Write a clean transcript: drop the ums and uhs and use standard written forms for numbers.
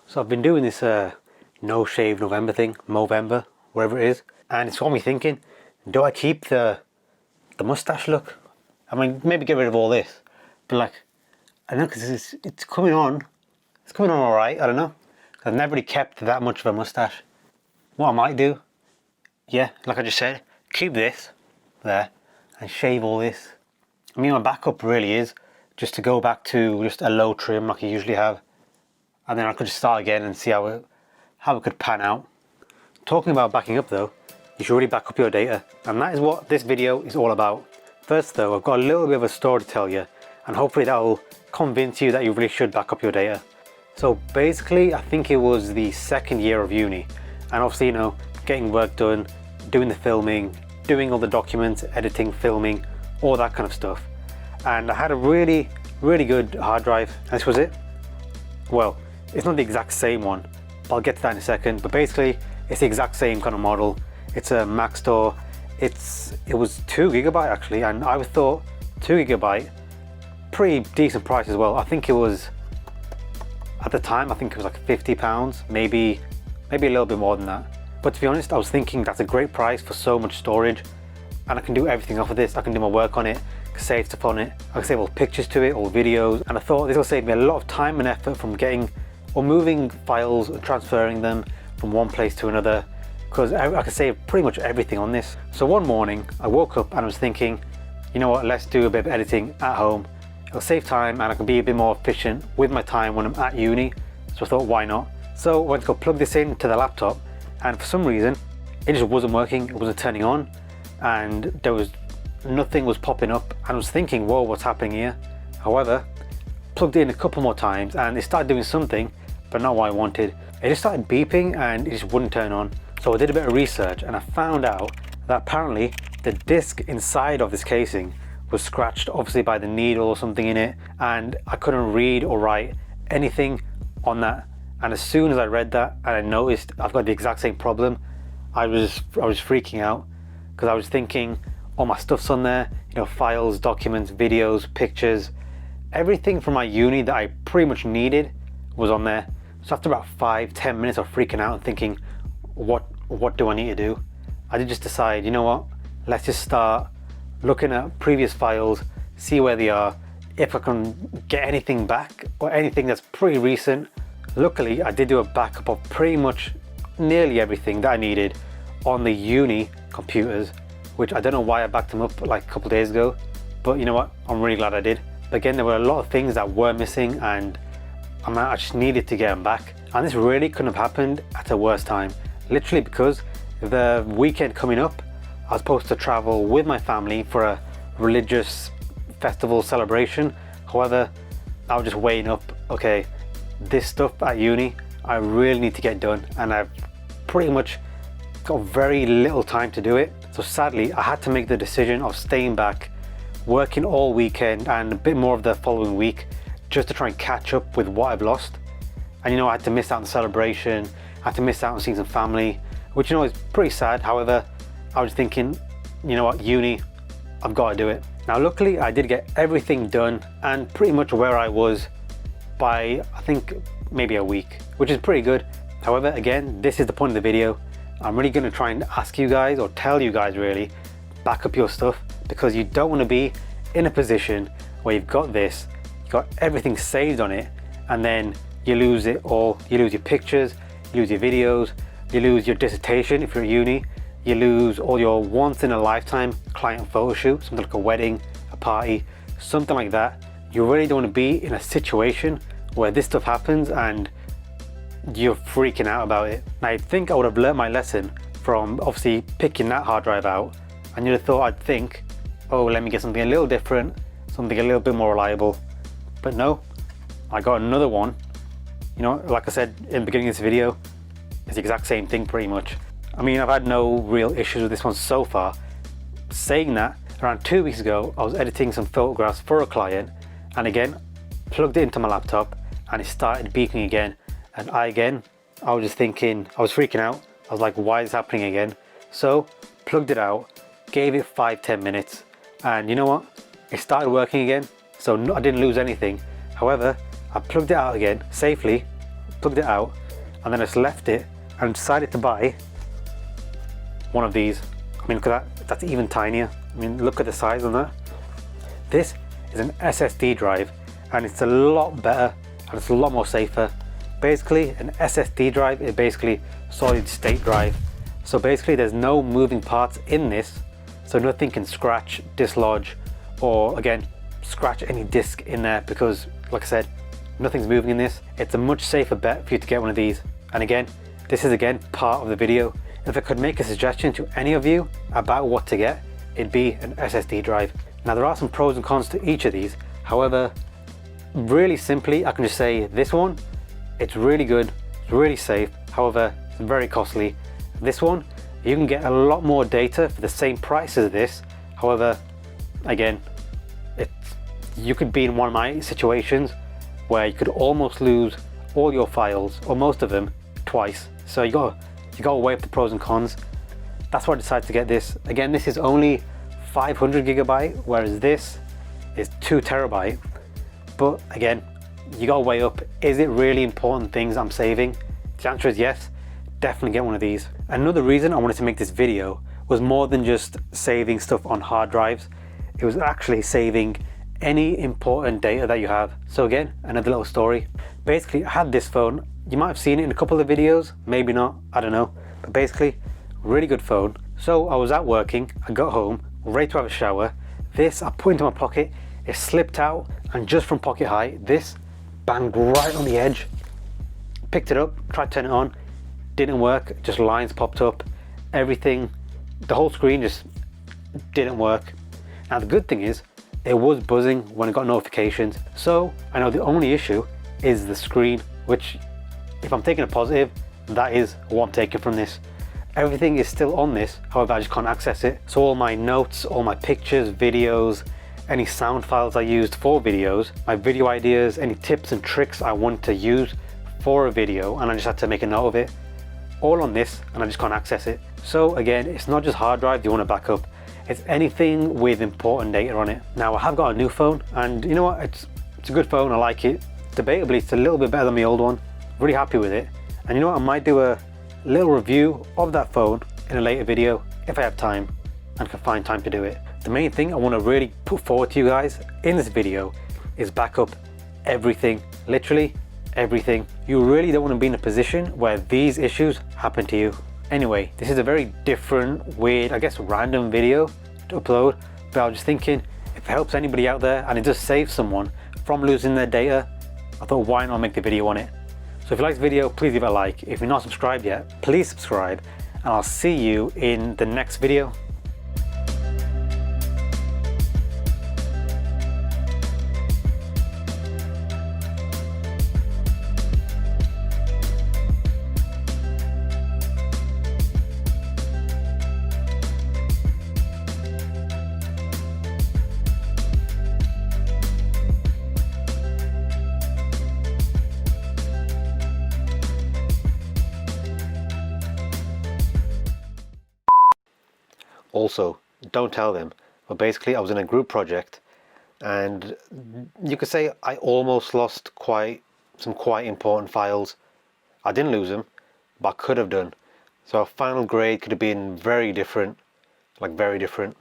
So I've been doing this no shave November thing, Movember, whatever it is, and it's got me thinking, do I keep the mustache look? I mean, maybe get rid of all this, but like, I don't know, because it's coming on. It's coming on all right. I don't know. I've never really kept that much of a mustache. What I might do, yeah, like I just said, keep this there and shave all this. I mean, my backup really is just to go back to just a low trim like I usually have, and then I could just start again and see how it could pan out. Talking about backing up though, you should really back up your data, and that is what this video is all about. First though, I've got a little bit of a story to tell you, and hopefully that will convince you that you really should back up your data. So basically, I think it was the second year of uni, and obviously, you know, getting work done, doing the filming, doing all the documents, editing, filming, all that kind of stuff. And I had a really, really good hard drive. And this was it. Well, it's not the exact same one, but I'll get to that in a second. But basically, it's the exact same kind of model. It's a Mac Store. It was 2 GB actually, and I thought 2 GB, pretty decent price as well. I think it was, at the time, I think it was like £50, maybe a little bit more than that. But to be honest, I was thinking that's a great price for so much storage, and I can do everything off of this. I can do my work on it, save stuff on it, I can save all pictures to it, all videos, and I thought this will save me a lot of time and effort from getting or moving files and transferring them from one place to another, because I can save pretty much everything on this. So one morning I woke up and I was thinking, you know what, let's do a bit of editing at home. It'll save time and I can be a bit more efficient with my time when I'm at uni. So I thought, why not? So I went to go plug this into the laptop, and for some reason it just wasn't working. It wasn't turning on, and nothing was popping up, and I was thinking, whoa, what's happening here? However, plugged it in a couple more times and it started doing something, but not what I wanted. It just started beeping and it just wouldn't turn on. So I did a bit of research and I found out that apparently the disc inside of this casing was scratched, obviously by the needle or something in it, and I couldn't read or write anything on that. And as soon as I read that and I noticed I've got the exact same problem, I was freaking out, because I was thinking all my stuff's on there, you know, files, documents, videos, pictures, everything from my uni that I pretty much needed was on there. So after about 5-10 minutes of freaking out and thinking, what do I need to do? I did just decide, you know what, let's just start looking at previous files, see where they are, if I can get anything back or anything that's pretty recent. Luckily, I did do a backup of pretty much nearly everything that I needed on the uni computers, which I don't know why I backed them up like a couple of days ago, but you know what, I'm really glad I did. But again, there were a lot of things that were missing, and I just needed to get them back. And this really couldn't have happened at a worse time, literally, because the weekend coming up, I was supposed to travel with my family for a religious festival celebration. However, I was just weighing up, okay, this stuff at uni, I really need to get done, and I've pretty much got very little time to do it. So sadly, I had to make the decision of staying back, working all weekend and a bit more of the following week, just to try and catch up with what I've lost. And you know, I had to miss out on the celebration, I had to miss out on seeing some family, which, you know, is pretty sad. However, I was thinking, you know what, uni, I've got to do it. Now luckily I did get everything done and pretty much where I was by, I think, maybe a week, which is pretty good. However, again, this is the point of the video. I'm really going to try and ask you guys, or tell you guys really, back up your stuff, because you don't want to be in a position where you've got this, you've got everything saved on it, and then you lose it all. You lose your pictures, you lose your videos, you lose your dissertation if you're at uni, you lose all your once in a lifetime client photo shoot, something like a wedding, a party, something like that. You really don't want to be in a situation where this stuff happens and you're freaking out about it. Now, I think I would have learned my lesson from obviously picking that hard drive out, and you'd have thought I'd think, oh, let me get something a little different, something a little bit more reliable. But no, I got another one. You know, like I said in the beginning of this video, it's the exact same thing pretty much. I mean, I've had no real issues with this one so far. Saying that, around 2 weeks ago, I was editing some photographs for a client, and again, plugged it into my laptop and it started beeping again. And I was just thinking, I was freaking out. I was like, why is this happening again? So plugged it out, gave it 5-10 minutes, and you know what? It started working again. So I didn't lose anything. However, I plugged it out again safely, plugged it out, and then I just left it and decided to buy one of these. I mean, look at that, that's even tinier. I mean, look at the size on that. This is an SSD drive, and it's a lot better and it's a lot more safer. Basically, an SSD drive is basically solid state drive. So basically there's no moving parts in this, so nothing can scratch, dislodge, or again, scratch any disk in there, because like I said, nothing's moving in this. It's a much safer bet for you to get one of these. And again, this is again part of the video. If I could make a suggestion to any of you about what to get, it'd be an SSD drive. Now there are some pros and cons to each of these. However, really simply, I can just say this one, it's really good, it's really safe. However, it's very costly. This one, you can get a lot more data for the same price as this. However, again, you could be in one of my situations where you could almost lose all your files, or most of them, twice. So you gotta weigh up the pros and cons. That's why I decided to get this. Again, this is only 500 gigabyte, whereas this is 2 terabyte. But again, you gotta weigh up, is it really important things I'm saving? The answer is yes, definitely get one of these. Another reason I wanted to make this video was more than just saving stuff on hard drives. It was actually saving any important data that you have. So again, another little story. Basically, I had this phone. You might have seen it in a couple of videos, maybe not, I don't know. But basically, really good phone. So I was out working, I got home, ready to have a shower. This I put into my pocket, it slipped out, and just from pocket height, this banged right on the edge. Picked it up, tried to turn it on, didn't work, just lines popped up. Everything, the whole screen just didn't work. Now the good thing is, it was buzzing when it got notifications. So I know the only issue is the screen, which if I'm taking a positive, that is what I'm taking from this. Everything is still on this, however I just can't access it. So all my notes, all my pictures, videos, any sound files I used for videos, my video ideas, any tips and tricks I want to use for a video, and I just had to make a note of it, all on this, and I just can't access it. So again, it's not just hard drive you want to back up, it's anything with important data on it. Now I have got a new phone, and you know what, it's a good phone, I like it. Debatably it's a little bit better than my old one, really happy with it. And you know what, I might do a little review of that phone in a later video if I have time and can find time to do it. The main thing I want to really put forward to you guys in this video is back up everything, literally everything. You really don't want to be in a position where these issues happen to you. Anyway, this is a very different, weird, I guess random video to upload, but I was just thinking if it helps anybody out there and it does save someone from losing their data, I thought why not make the video on it. So if you like this video, please leave a like. If you're not subscribed yet, please subscribe, and I'll see you in the next video. Also, don't tell them, but basically I was in a group project, and you could say I almost lost some quite important files. I didn't lose them, but I could have done. So our final grade could have been very different, like very different.